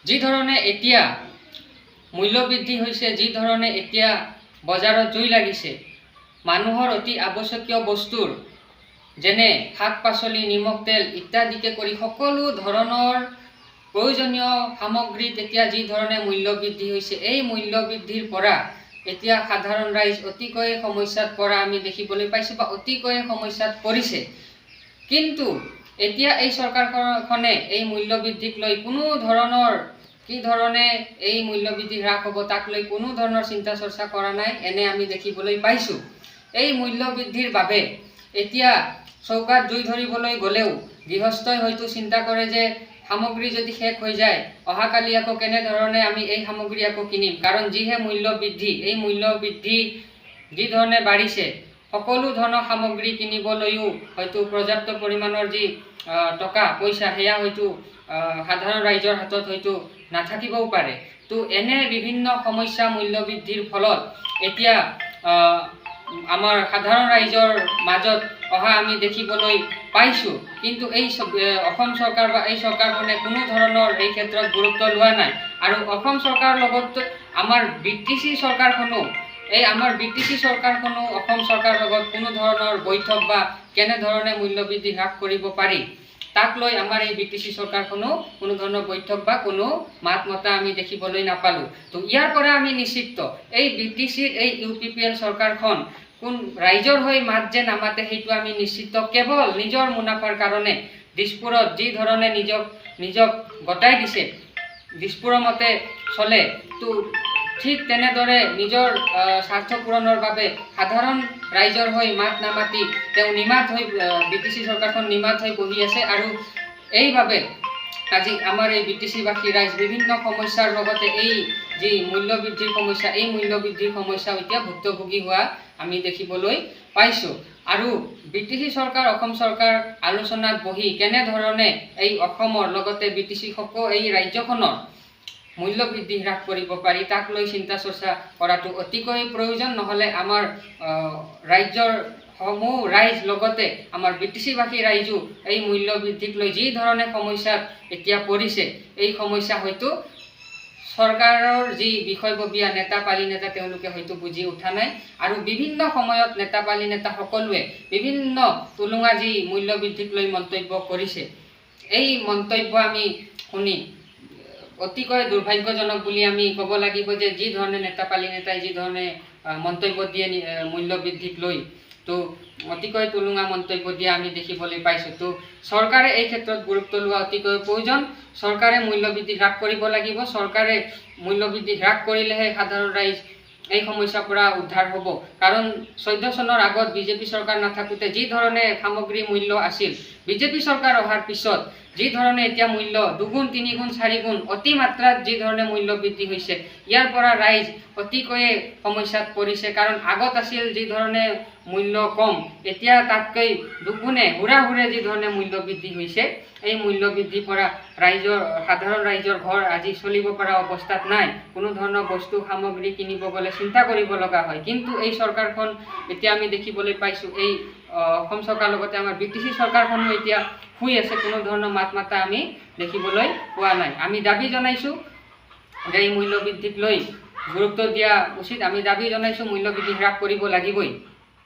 যি ধৰণে এতিয়া মূল্যবৃদ্ধি হৈছে, যি ধৰণে এতিয়া বজাৰত জুই লাগিছে, মানুহৰ অতি আৱশ্যকীয় বস্তুৰ যেনে শাক পাচলি, নিমখ তেল ইত্যাদিকে কৰি সকলো ধৰণৰ প্ৰয়োজনীয় সামগ্ৰীত এতিয়া যি ধৰণে মূল্যবৃদ্ধি হৈছে, এই মূল্যবৃদ্ধিৰ পৰা এতিয়া সাধাৰণ ৰাইজ অতিকৈ সমস্যাত পৰা আমি দেখিবলৈ পাইছোঁ বা অতিকৈ সমস্যাত পৰিছে। কিন্তু এতিয়া এই চৰকাৰখনে এই মূল্যবৃদ্ধিক লৈ কোনো ধৰণৰ কি ধৰণে এই মূল্যবৃদ্ধি হ্ৰাস হ'ব তাক লৈ কোনো ধৰণৰ চিন্তা চৰ্চা কৰা নাই, এনে আমি দেখিবলৈ পাইছোঁ। এই মূল্যবৃদ্ধিৰ বাবে এতিয়া চৌকাত জুই ধৰিবলৈ গ'লেও গৃহস্থই হয়তো চিন্তা কৰে যে সামগ্ৰী যদি শেষ হৈ যায়, অহাকালি আকৌ কেনেধৰণে আমি এই সামগ্ৰী আকৌ কিনিম। কাৰণ যিহে মূল্য বৃদ্ধি, এই মূল্য বৃদ্ধি যি ধৰণে বাঢ়িছে, সকলো ধৰণৰ সামগ্ৰী কিনিবলৈও হয়তো পৰ্যাপ্ত পৰিমাণৰ যি টকা পইচা সেয়া হয়তো সাধাৰণ ৰাইজৰ হাতত হয়তো নাথাকিবও পাৰে। তো এনে বিভিন্ন সমস্যা মূল্য বৃদ্ধিৰ ফলত এতিয়া আমাৰ সাধাৰণ ৰাইজৰ মাজত অহা আমি দেখিবলৈ পাইছোঁ। কিন্তু এই অসম চৰকাৰ বা এই চৰকাৰখনে কোনো ধৰণৰ এই ক্ষেত্ৰত গুৰুত্ব লোৱা নাই। আৰু অসম চৰকাৰৰ লগত আমাৰ BTC চৰকাৰখনো অসম চৰকাৰৰ লগত কোনো ধৰণৰ বৈঠক বা কেনেধৰণে মূল্যবৃদ্ধি হ্ৰাস কৰিব পাৰি তাক লৈ আমাৰ এই BTC চৰকাৰখনো কোনো ধৰণৰ বৈঠক বা কোনো মাত মতা আমি দেখিবলৈ নাপালোঁ। তো ইয়াৰ পৰা আমি নিশ্চিত এই BTCৰ এই UPPL চৰকাৰখন কোন ৰাইজৰ হৈ মাত যে নামাতে সেইটো আমি নিশ্চিত। কেৱল নিজৰ মুনাফাৰ কাৰণে দিছপুৰত যি ধৰণে নিজক গতাই দিছে, দিছপুৰৰ মতে চলে, তো ঠিক তেনেদৰে নিজৰ স্বাৰ্থ পূৰণৰ বাবে সাধাৰণ ৰাইজৰ হৈ মাত নামাতি তেওঁ নিমাত হৈ BTC চৰকাৰখন নিমাত হৈ বহি আছে। আৰু এইবাবে আজি আমাৰ এই BTCবাসী ৰাইজ বিভিন্ন সমস্যাৰ লগতে এই যি মূল্যবৃদ্ধিৰ সমস্যা, এই মূল্যবৃদ্ধিৰ সমস্যা এতিয়া ভুক্তভোগী হোৱা আমি দেখিবলৈ পাইছোঁ। আৰু BTC চৰকাৰ, অসম চৰকাৰ আলোচনাত বহি কেনেধৰণে এই অসমৰ লগতে BTC এই ৰাজ্যখনৰ মূল্যবৃদ্ধি হ্ৰাস কৰিব পাৰি তাক লৈ চিন্তা চৰ্চা কৰাটো অতিকৈ প্ৰয়োজন। নহ'লে আমাৰ ৰাজ্যৰ সমূহ ৰাইজ লগতে আমাৰ BTCবাসী ৰাইজো এই মূল্যবৃদ্ধিক লৈ যি ধৰণে সমস্যাত এতিয়া পৰিছে, এই সমস্যা হয়তো চৰকাৰৰ যি বিষয়ববীয়া নেতা পালি নেতা তেওঁলোকে হয়তো বুজি উঠা নাই। আৰু বিভিন্ন সময়ত নেতা পালি নেতা সকলোৱে বিভিন্ন টুলুঙা যি মূল্যবৃদ্ধিক লৈ মন্তব্য কৰিছে, এই মন্তব্য আমি শুনি অতিকৈ দুৰ্ভাগ্যজনক বুলি আমি ক'ব লাগিব যে যি ধৰণে নেতা পালি নেতাই যি ধৰণে মন্তব্য দিয়ে মূল্যবৃদ্ধিক লৈ, তো অতিকৈ টুলুঙা মন্তব্য দিয়া আমি দেখিবলৈ পাইছোঁ। তো চৰকাৰে এই ক্ষেত্ৰত গুৰুত্ব লোৱা অতিকৈ প্ৰয়োজন। চৰকাৰে মূল্যবৃদ্ধি হ্ৰাস কৰিব লাগিব। চৰকাৰে মূল্যবৃদ্ধি হ্ৰাস কৰিলেহে সাধাৰণ ৰাইজ এই সমস্যাৰ পৰা উদ্ধাৰ হ'ব। কাৰণ 14 চনৰ আগত BJP চৰকাৰ নাথাকোঁতে যি ধৰণে সামগ্ৰীৰ মূল্য আছিল, BJP চৰকাৰ অহাৰ পিছত যি ধৰণে এতিয়া মূল্য 2 গুণ 3 গুণ 4 গুণ অতিমাত্ৰাত যি ধৰণে মূল্য বৃদ্ধি হৈছে, ইয়াৰ পৰা ৰাইজ অতিকৈয়ে সমস্যাত পৰিছে। কাৰণ আগত আছিল যি ধৰণে মূল্য কম, এতিয়া তাতকৈ দুগুণে হুৰাহুৰে যি ধৰণে মূল্য বৃদ্ধি হৈছে, এই মূল্য বৃদ্ধিৰ পৰা সাধাৰণ ৰাইজৰ ঘৰ আজি চলিব পৰা অৱস্থাত নাই। কোনো ধৰণৰ বস্তু সামগ্ৰী কিনিব গ'লে চিন্তা কৰিব লগা হয়। কিন্তু এই চৰকাৰখন এতিয়া আমি দেখিবলৈ পাইছোঁ, এই অসম চৰকাৰৰ লগতে আমাৰ BTC চৰকাৰখনো এতিয়া শুই আছে, কোনো ধৰণৰ মাত মাতা আমি দেখিবলৈ পোৱা নাই। আমি দাবী জনাইছোঁ যে এই মূল্যবৃদ্ধিক লৈ গুৰুত্ব দিয়া উচিত। আমি দাবী জনাইছোঁ মূল্যবৃদ্ধি হ্ৰাস কৰিব লাগিবই।